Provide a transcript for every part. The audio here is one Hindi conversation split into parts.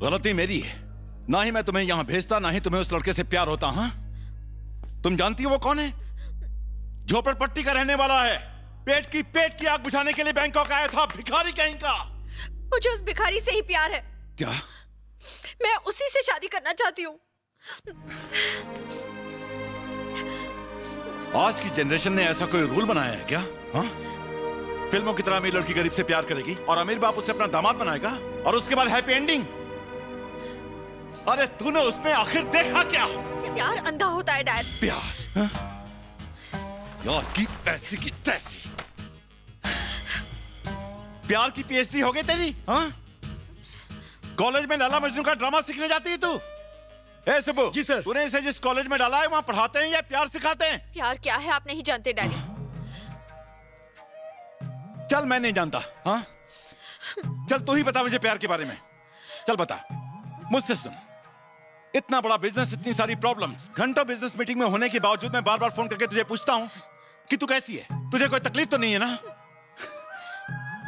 गलती मेरी है। ना ही मैं तुम्हें यहां भेजता, ना ही तुम्हें उस लड़के से प्यार होता। हाँ, तुम जानती हो वो कौन है? झोपड़पट्टी का रहने वाला है। पेट की आग बुझाने के लिए बैंकॉक आया था, भिखारी कहीं का। मुझे उस भिखारी से ही प्यार है। क्या? मैं उसी से शादी करना चाहती हूँ। आज की जनरेशन ने ऐसा कोई रूल बनाया है क्या? हाँ, फिल्मों की तरह अमीर लड़की गरीब से प्यार करेगी और अमीर बाप उससे अपना दामाद बनाएगा और उसके बाद हैप्पी एंडिंग। अरे तूने उसमें आखिर देखा क्या? प्यार अंधा होता है डैड। प्यार? हाँ? यार की ऐसी की तैसी। प्यार की पीएचडी हो गई तेरी? हाँ, कॉलेज में लैला मजनू का ड्रामा सीखने जाती है तू? ए सुबु, जी सर। तूने इसे जिस कॉलेज में डाला है वहां पढ़ाते हैं या प्यार सिखाते हैं? प्यार क्या है आप नहीं जानते डैडी। चल मैं नहीं जानता। हाँ, चल तू ही बता मुझे प्यार के बारे में। चल बता, मुझसे सुन। इतना बड़ा बिजनेस, इतनी सारी प्रॉब्लम्स, घंटों बिजनेस मीटिंग में होने के बावजूद मैं बार बार फोन करके तुझे पूछता हूं कि तू कैसी है, तुझे कोई तकलीफ तो नहीं है ना?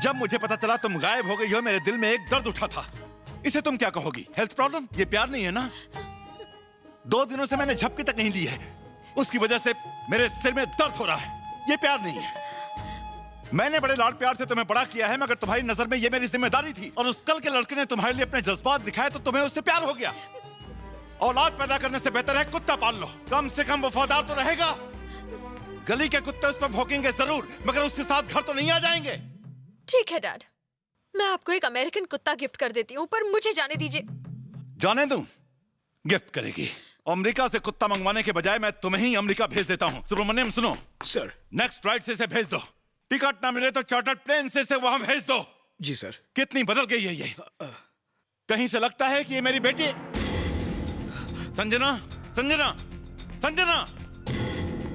जब मुझे पता चला तुम गायब हो गई हो, मेरे दिल में एक दर्द उठा था। इसे तुम क्या कहोगी? Health problem? ये प्यार नहीं है ना? 2 दिनों से मैंने झपकी तक नहीं ली है, उसकी वजह से मेरे सिर में दर्द हो रहा है। ये प्यार नहीं है। मैंने बड़े लाड प्यार से तुम्हें बड़ा किया है, मगर तुम्हारी नजर में ये मेरी जिम्मेदारी थी। और उस कल के लड़के ने तुम्हारे लिए अपने जज्बात दिखाए तो तुम्हें उससे प्यार हो गया। औलाद पैदा करने से बेहतर है कुत्ता पाल लो, कम से कम वफादार तो रहेगा। गली के कुत्ते उस पर भौंकेंगे जरूर, मगर उसके साथ घर तो नहीं आ जाएंगे। ठीक है डैड, मैं आपको एक अमेरिकन कुत्ता गिफ्ट कर देती हूँ, पर मुझे जाने दीजिए। जाने दूं? गिफ्ट करेगी? अमेरिका से कुत्ता मंगवाने के बजाय मैं तुम्हें ही अमेरिका भेज देता हूँ। सुब्रमण्यम सुनो सर। नेक्स्ट फ्लाइट से इसे भेज दो। टिकट ना मिले तो चार्टर्ड प्लेन से इसे वहां भेज दो। जी सर। कितनी बदल गई है ये। कहीं से लगता है कि ये मेरी बेटी। संजना, संजना, संजना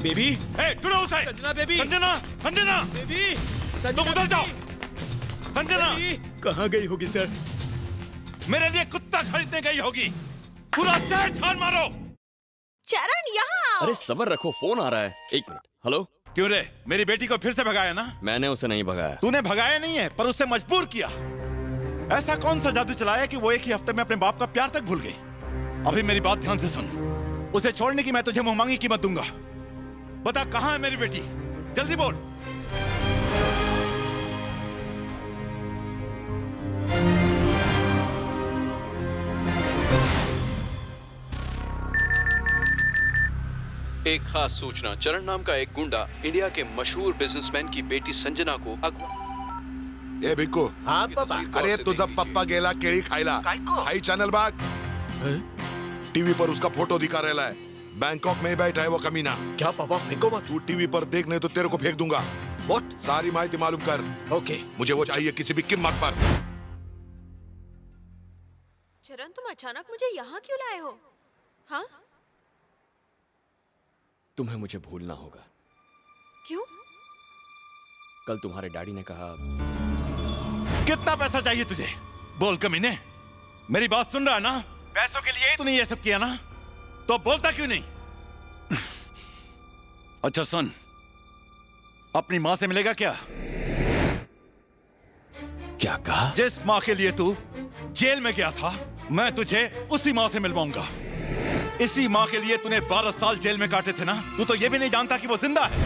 बेबी। ढूंढो उसे। संजना बेबी। संजना, संजना बेबी। तुम उधर जाओ। संजना कहाँ गई होगी सर? मेरे लिए कुत्ता खरीदने गई होगी। पूरा शहर छान मारो। चरण यहाँ। अरे सब्र रखो, फोन आ रहा है। 1 मिनट। हेलो। क्यों रे, मेरी बेटी को फिर से भगाया ना? मैंने उसे नहीं भगाया। तूने भगाया नहीं है, पर उससे मजबूर किया। ऐसा कौन सा जादू चलाया कि वो एक ही हफ्ते में अपने बाप का प्यार तक भूल गई? अभी मेरी बात ध्यान से सुन। उसे छोड़ने की मैं तुझे मुंहमांगी कीमत दूंगा। बता कहां है मेरी बेटी, जल्दी बोल। एक खास सूचना। चरण नाम का एक गुंडा इंडिया के मशहूर बिजनेसमैन की बेटी संजना को ए भिक्कू। हाँ पापा। अरे तुझा पप्पा गेला केळी खायला, हाई चैनल बाग। टीवी पर उसका फोटो दिखा रहा है। बैंकॉक में ही बैठा है वो कमीना। क्या पापा, फेंको मत। तू टीवी पर देख, नहीं तो तेरे को फेंक दूंगा। व्हाट? सारी माहिती मालूम कर। ओके। मुझे वो चाहिए किसी भी कीमत पर। चरण तुम अचानक मुझे यहाँ क्यों लाए हो? हाँ, तुम्हें मुझे भूलना होगा। क्यों? कल तुम्हारे डैडी ने कहा। कितना पैसा चाहिए तुझे? बोल कमीने, मेरी बात सुन रहा है ना? पैसों के लिए ही तूने ये सब किया ना? तो बोलता क्यों नहीं? अच्छा सुन, अपनी मां से मिलेगा क्या? क्या कहा? जिस मां के लिए तू जेल में गया था, मैं तुझे उसी मां से मिलवाऊंगा। इसी मां के लिए तूने 12 साल जेल में काटे थे ना? तू तो ये भी नहीं जानता कि वो जिंदा है।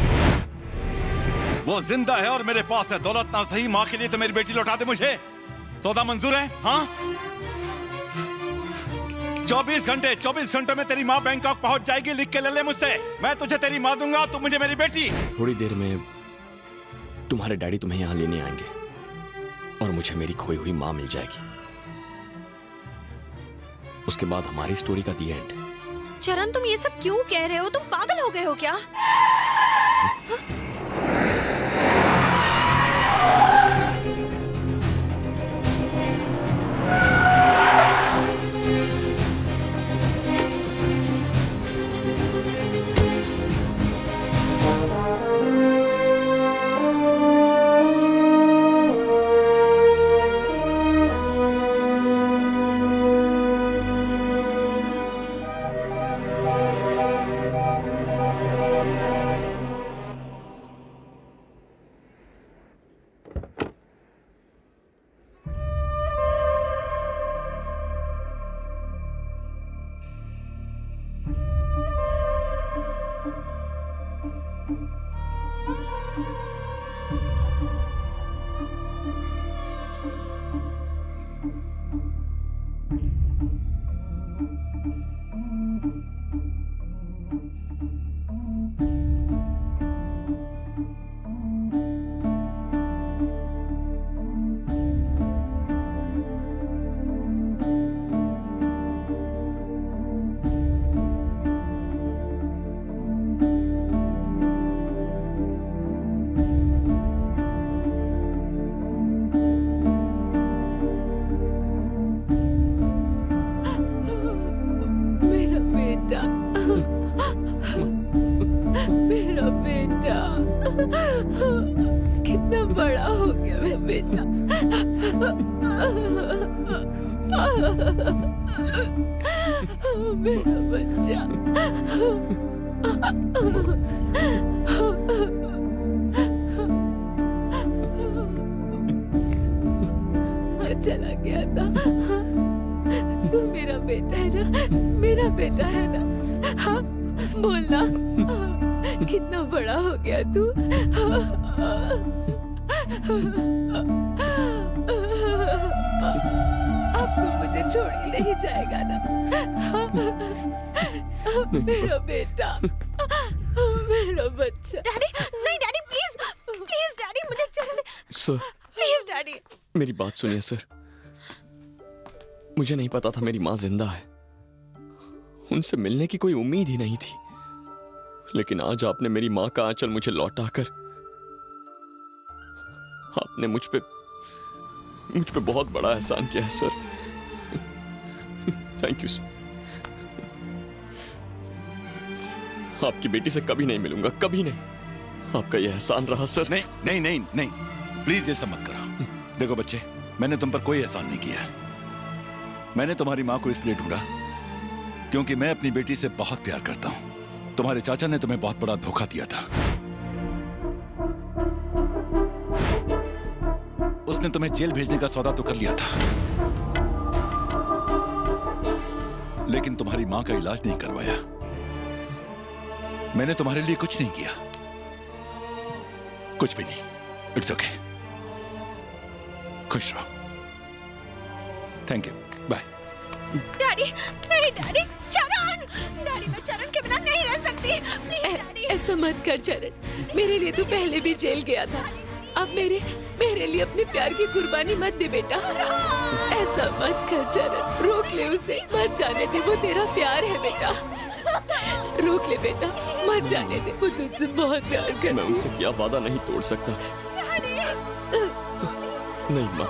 वो जिंदा है और मेरे पास है। दौलत ना सही, मां के लिए तो मेरी बेटी लौटा दे मुझे। सौदा मंजूर है? हाँ, 24 घंटों में तेरी माँ बैंकॉक पहुंच जाएगी। लिख के ले ले मुझसे। मैं तुझे तेरी माँ दूंगा, तू मुझे मेरी बेटी। थोड़ी देर में तुम्हारे डैडी तुम्हें यहाँ लेने आएंगे और मुझे मेरी खोई हुई माँ मिल जाएगी। उसके बाद हमारी स्टोरी का दी एंड। चरण तुम ये सब क्यों कह रहे हो? तुम पागल हो गए हो क्या? बेटा। मेरा बच्चा। चला गया था। तू मेरा बेटा है ना, मेरा बेटा है ना। हाँ बोलना, कितना बड़ा हो गया तू। अब तू मुझे छोड़ के नहीं जाएगा ना। मेरा बेटा, मेरा बच्चा। डैडी नहीं, डैडी प्लीज प्लीज डैडी, मुझे जल्दी से सर, प्लीज डैडी। मेरी बात सुनिए सर। मुझे नहीं पता था मेरी माँ जिंदा है। उनसे मिलने की कोई उम्मीद ही नहीं थी। लेकिन आज आपने मेरी माँ का आंचल मुझे लौटाकर आपने मुझ पे बहुत बड़ा एहसान किया है सर। Thank you sir. आपकी बेटी से कभी नहीं मिलूंगा, कभी नहीं। आपका यह एहसान रहा सर। नहीं नहीं नहीं नहीं, प्लीज ये सब मत करो। देखो बच्चे, मैंने तुम पर कोई एहसान नहीं किया है। मैंने तुम्हारी माँ को इसलिए ढूंढा क्योंकि मैं अपनी बेटी से बहुत प्यार करता हूं। तुम्हारे चाचा ने तुम्हें बहुत बड़ा धोखा दिया था। उसने तुम्हें जेल भेजने का सौदा तो कर लिया था, लेकिन तुम्हारी माँ का इलाज नहीं करवाया। मैंने तुम्हारे लिए कुछ नहीं किया, कुछ भी नहीं। इट्स ओके, खुश रहो। Thank you, bye. डैडी नहीं, डैडी चरण, डैडी मैं चरण के बिना नहीं रह सकती। Please daddy. ऐसा मत कर चरण, मेरे लिए तू पहले भी जेल गया था। अब मेरे लिए अपने प्यार की कुर्बानी मत दे बेटा। ऐसा मत कर चरण, रोक ले उसे, मत जाने दे। वो तेरा प्यार है बेटा, रोक ले बेटा, मत जाने दे। वो तुझसे बहुत प्यार करती है। मैं उनसे क्या वादा नहीं तोड़ सकता। नहीं माँ,